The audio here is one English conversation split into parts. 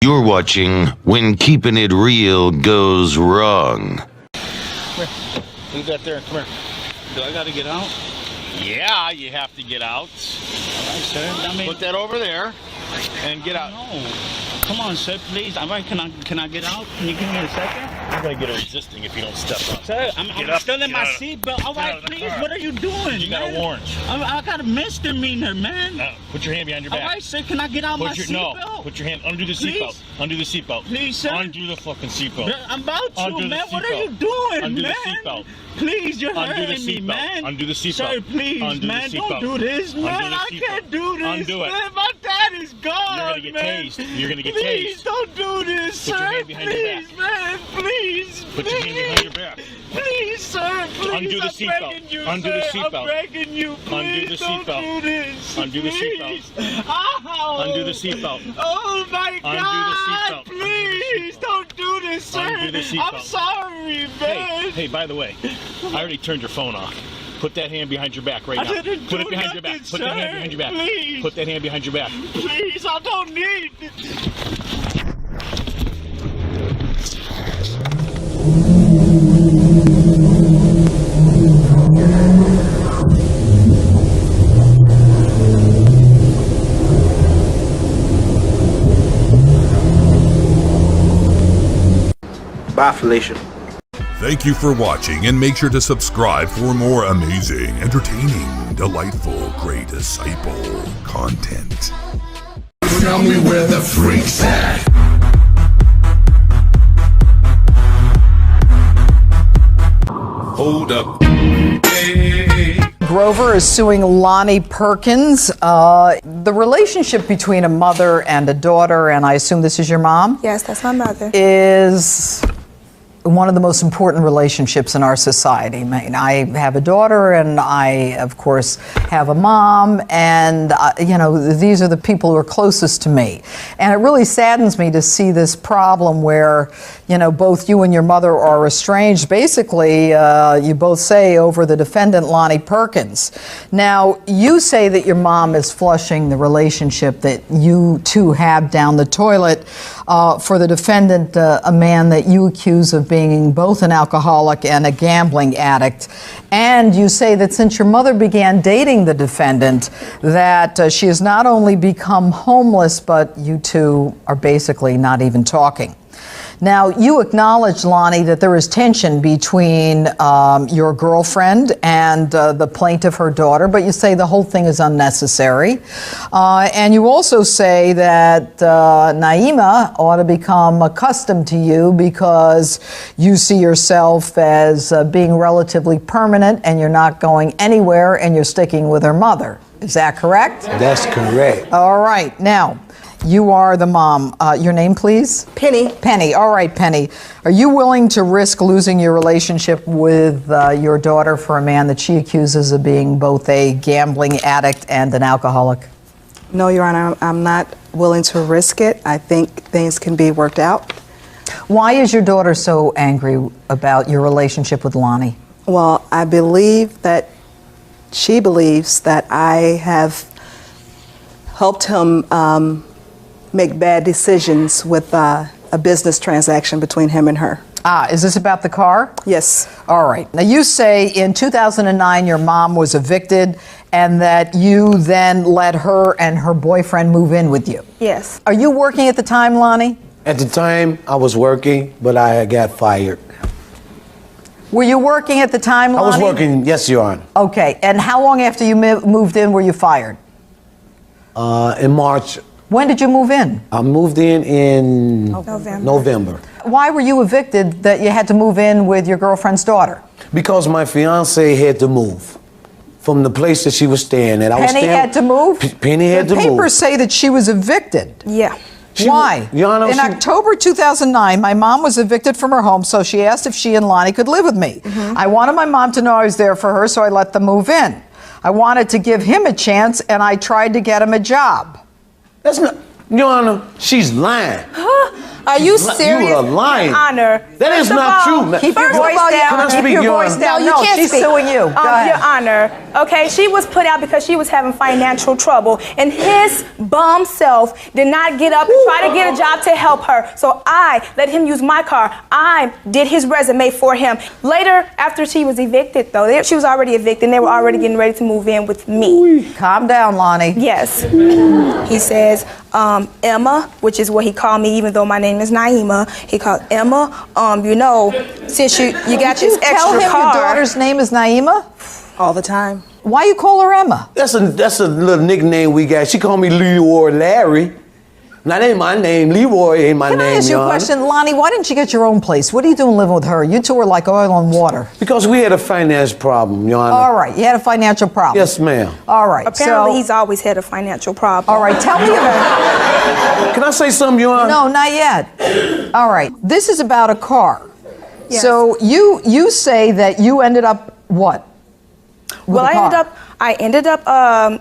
You're watching When Keeping It Real Goes Wrong. Come here. Leave that there. Come here. Do I got to get out? Yeah, you have to get out. All right, sir. I mean, put that over there and get out. No. Come on, sir, please. Can I get out? Can you give me a second? You're going to get a resisting if you don't step up. Sir, I'm still in my seatbelt. All right, please. What are you doing, You got a warrant. I got a misdemeanor, man. Put your hand behind your back. All right, sir. Can I get out my seatbelt? No. Put your hand under the seatbelt. Undo the seatbelt. Please, sir. Undo the fucking seatbelt. I'm about to, man. What are you doing, Undo man? the seatbelt. Please, you're hurting me, man. Undo the seatbelt. Sir, please, man. Don't do this, man. I can't do this. Undo it. Man, my dad is gone, You're going to get tased. You're going to get tased. Please, don't do this, sir. Put your hand behind your back. Please, man. Please. Put your hand behind your back. Please, sir. Please. Undo the seatbelt. Undo the seatbelt. I'm begging you. Please, Undo the seatbelt. Don't do this. Undo the seatbelt. Ow. Undo the seatbelt. Oh, my God. Undo the seatbelt. Please, don't do this, sir. Undo the seatbelt. I'm sorry, man. Hey, by the way, I already turned your phone off. Put that hand behind your back right now. Put it behind your back. Put that hand behind your back. Please. Put that hand behind your back. Please, I don't need it. Bye, Felicia. Thank you for watching, and make sure to subscribe for more amazing, entertaining, delightful, great disciple content. Tell me where the freak's at. Hold up. Hey. Grover is suing Lonnie Perkins. The relationship between a mother and a daughter, and I assume this is your mom? Yes, that's my mother. Is one of the most important relationships in our society. I have a daughter, and I, of course, have a mom, and these are the people who are closest to me. And it really saddens me to see this problem where, both you and your mother are estranged. Basically, you both say over the defendant, Lonnie Perkins. Now, you say that your mom is flushing the relationship that you two have down the toilet for the defendant, a man that you accuse of being both an alcoholic and a gambling addict. And you say that since your mother began dating the defendant, that she has not only become homeless, but you two are basically not even talking. Now, you acknowledge, Lonnie, that there is tension between your girlfriend and the plaintiff, her daughter, but you say the whole thing is unnecessary. And you also say that Naima ought to become accustomed to you because you see yourself as being relatively permanent and you're not going anywhere and you're sticking with her mother. Is that correct? That's correct. All right. Now, you are the mom. Your name, please? Penny. Penny. All right, Penny. Are you willing to risk losing your relationship with your daughter for a man that she accuses of being both a gambling addict and an alcoholic? No, Your Honor, I'm not willing to risk it. I think things can be worked out. Why is your daughter so angry about your relationship with Lonnie? Well, I believe that she believes that I have helped him make bad decisions with a business transaction between him and her. Is this about the car? Yes. All right. Now, you say in 2009 your mom was evicted and that you then let her and her boyfriend move in with you. Yes. Are you working at the time, Lonnie? At the time, I was working, but I got fired. Were you working at the time, Lonnie? I was working, yes, Your Honor. Okay. And how long after you moved in were you fired? In March. When did you move in? I moved in November. Why were you evicted that you had to move in with your girlfriend's daughter? Because my fiance had to move from the place that she was staying at. Penny had to move? Penny had to move. The papers say that she was evicted. Yeah. Why? Your Honor, in October 2009, my mom was evicted from her home, so she asked if she and Lonnie could live with me. I wanted my mom to know I was there for her, so I let them move in. I wanted to give him a chance, and I tried to get him a job. That's not, Your Honor, she's lying. Huh? Are you serious? You are lying. Your Honor. That is not true, man. Keep your voice down. Can I speak, Keep your Your voice Honor? down. No, you can't she's speak. suing you. Go ahead. Your Honor, okay, she was put out because she was having financial trouble, and his bum self did not get up and try to get a job to help her. So I let him use my car. I did his resume for him. Later, after she was evicted, though, she was already evicted, and they were already getting ready to move in with me. Calm down, Lonnie. Yes. He says, Emma, which is what he called me, even though my name is Naima. He called Emma. You know, since you got this extra Tell him car. your daughter's name is Naima? All the time. Why you call her Emma? That's a little nickname we got. She called me Leroy Larry. Now, that ain't my name. Leroy ain't my name, Can I ask you Your a Honor. question? Lonnie, why didn't you get your own place? What are you doing living with her? You two are like oil and water. Because we had a finance problem, Your Honor. All right, you had a financial problem. Yes, ma'am. All right, Apparently, so... he's always had a financial problem. All right, tell me about... Can I say something, Your Honor? No, not yet. All right, this is about a car. Yes. So you say that you ended up what? Well, I ended up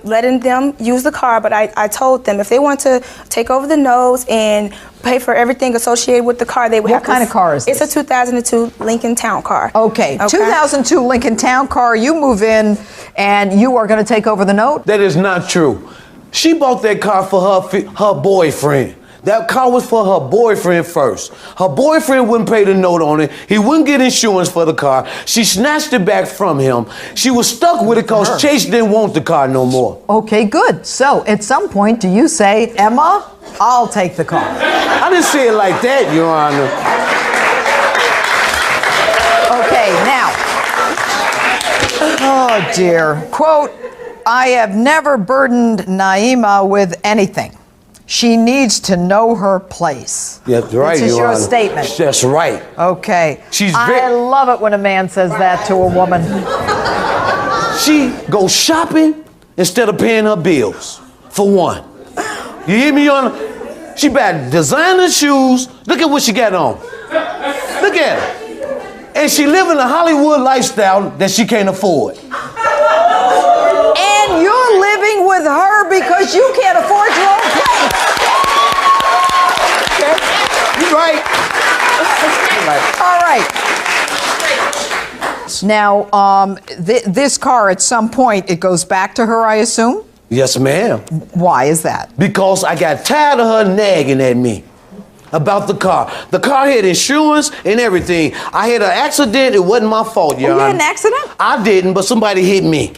letting them use the car, but I told them if they want to take over the nose and pay for everything associated with the car, they would have to. What kind of car is this? It's a 2002 Lincoln Town Car. Okay, 2002 Lincoln Town Car. You move in, and you are going to take over the note? That is not true. She bought that car for her boyfriend. That car was for her boyfriend first. Her boyfriend wouldn't pay the note on it. He wouldn't get insurance for the car. She snatched it back from him. She was stuck with it because Chase didn't want the car no more. Okay, good. So at some point, do you say, Emma, I'll take the car? I didn't say it like that, Your Honor. Okay, now. Oh, dear. Quote, I have never burdened Naima with anything. She needs to know her place. That's right, This is Your your Honor. statement. That's right. Okay. I love it when a man says that to a woman. She goes shopping instead of paying her bills, for one. You hear me, Your Honor? She buy designer shoes. Look at what she got on. Look at her. And she living a Hollywood lifestyle that she can't afford. And you're living with her because you can't afford your own place. You're right. All right. Now, this car, at some point, it goes back to her, I assume? Yes, ma'am. Why is that? Because I got tired of her nagging at me about the car. The car had insurance and everything. I had an accident. It wasn't my fault, Your Honor. You had an accident? I didn't, but somebody hit me.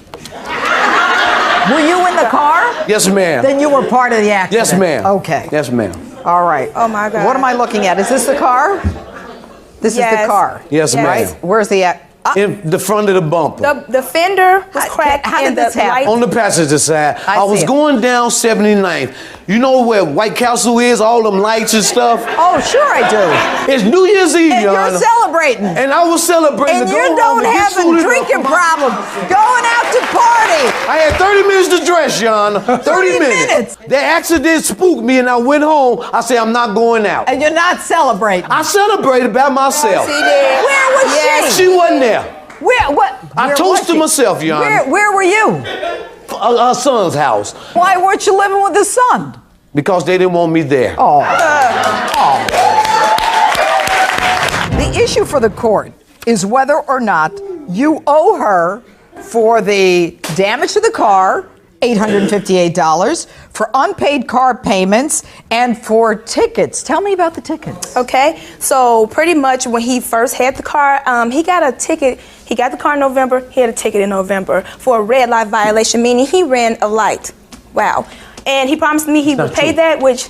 Were you in the car? Yes, ma'am. Then you were part of the accident. Yes, ma'am. Okay. Yes, ma'am. All right. Oh, my God. What am I looking at? Is this the car? This is the car. Yes, ma'am. Right? Where's the... In the front of the bumper. The fender was cracked. How did and this the happen? light- On the passenger side. I was see it. going down 79th. You know where White Castle is? All them lights and stuff? Oh, sure I do. It's New Year's Eve, And Your you're Honor. celebrating. And I was celebrating. And to you go home don't and get have a suited up drinking for my- problem. Going out to party. I had 30 minutes to dress, Your Honor. 30 minutes. That accident spooked me and I went home. I said, I'm not going out. And you're not celebrating. I celebrated by myself. She did. Where was she? She wasn't there. What? I Where toasted was she? myself, Your Honor. Where were you? Her son's house. Why weren't you living with his son? Because they didn't want me there. Oh. The issue for the court is whether or not you owe her for the damage to the car, $858, for unpaid car payments, and for tickets. Tell me about the tickets. Okay, so pretty much when he first had the car, he got a ticket. He got the car in November. He had a ticket in November for a red light violation, meaning he ran a light. Wow. And he promised me he would pay that, which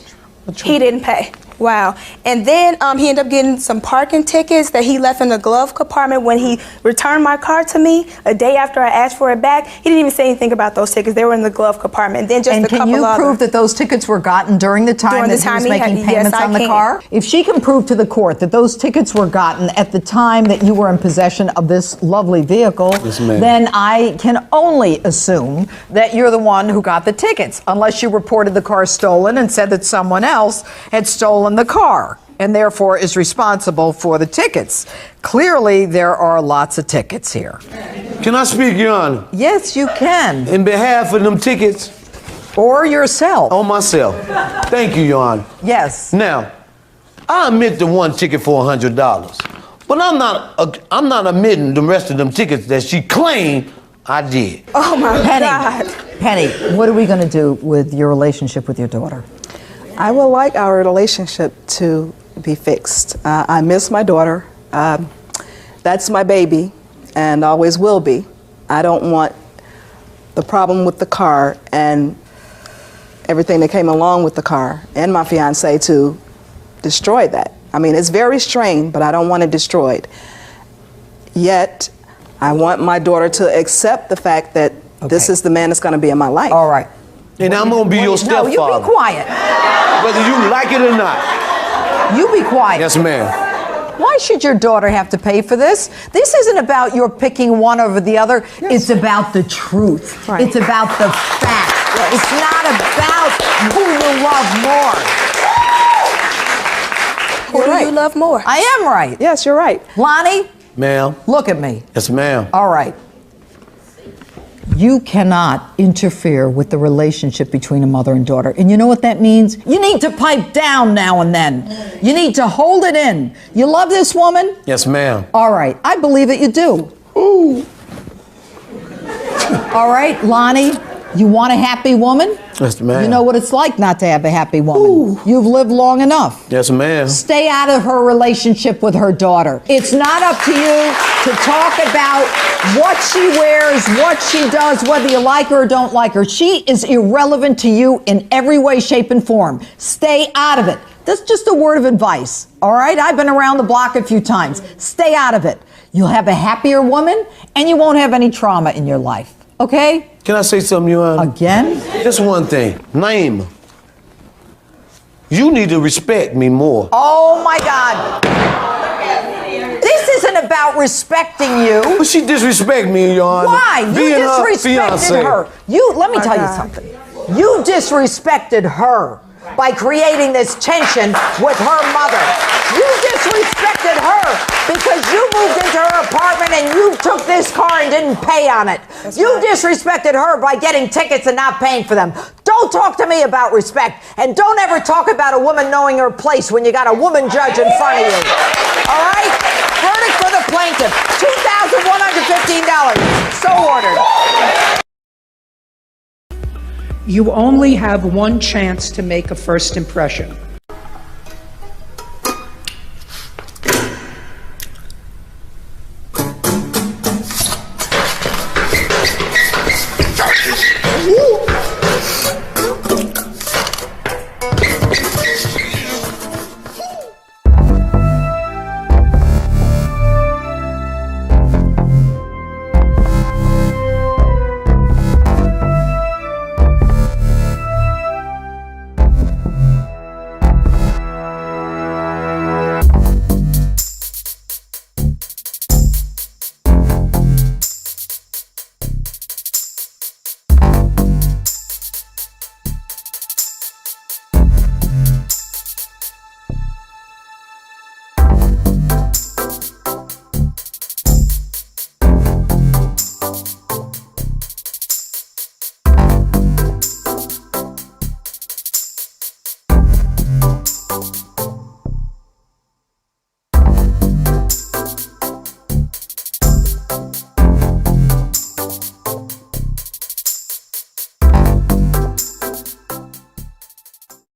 he didn't pay. Wow. And then he ended up getting some parking tickets that he left in the glove compartment when he returned my car to me a day after I asked for it back. He didn't even say anything about those tickets. They were in the glove compartment. And then just a couple can you other. prove that those tickets were gotten during the time that he was making payments on the car? If she can prove to the court that those tickets were gotten at the time that you were in possession of this lovely vehicle, then I can only assume that you're the one who got the tickets, unless you reported the car stolen and said that someone else had stolen the car and therefore is responsible for the tickets. Clearly, there are lots of tickets here. Can I speak, Your Honor? Yes, you can. In behalf of them tickets? Or yourself. On myself. Thank you, Your Honor. Yes. Now, I admit the one ticket for $100, but I'm not admitting the rest of them tickets that she claimed I did. Oh my God. Penny, what are we going to do with your relationship with your daughter? I would like our relationship to be fixed. I miss my daughter. That's my baby and always will be. I don't want the problem with the car and everything that came along with the car and my fiance to destroy that. I mean, it's very strained, but I don't want it destroyed. Yet, I want my daughter to accept the fact that this is the man that's going to be in my life. All right. And I'm going to be your stepfather. No, you be quiet. Whether you like it or not. You be quiet. Yes, ma'am. Why should your daughter have to pay for this? This isn't about your picking one over the other. Yes. It's about the truth. Right. It's about the facts. Yes. It's not about who you love more. Who do you love more? I am right. Yes, you're right. Lonnie? Ma'am. Look at me. Yes, ma'am. All right. You cannot interfere with the relationship between a mother and daughter. And you know what that means? You need to pipe down now and then. You need to hold it in. You love this woman? Yes, ma'am. All right. I believe that you do. Ooh. All right, Lonnie, you want a happy woman? Yes, ma'am. You know what it's like not to have a happy woman. Ooh. You've lived long enough. Yes, ma'am. Stay out of her relationship with her daughter. It's not up to you to talk about what she wears, what she does, whether you like her or don't like her. She is irrelevant to you in every way, shape, and form. Stay out of it. That's just a word of advice, all right? I've been around the block a few times. Stay out of it. You'll have a happier woman, and you won't have any trauma in your life, okay? Can I say something, you Again? Just one thing. Naima, you need to respect me more. Oh, my God. This isn't about respecting you. But she disrespect me, Your Honor. Why? You Being disrespected her. Let me tell you something. You disrespected her by creating this tension with her mother. You disrespected her because you moved into her apartment and you took this car and didn't pay on it. You disrespected her by getting tickets and not paying for them. Don't talk to me about respect, and don't ever talk about a woman knowing her place when you got a woman judge in front of you. All right? Verdict for the plaintiff, $2,115. So ordered. You only have one chance to make a first impression.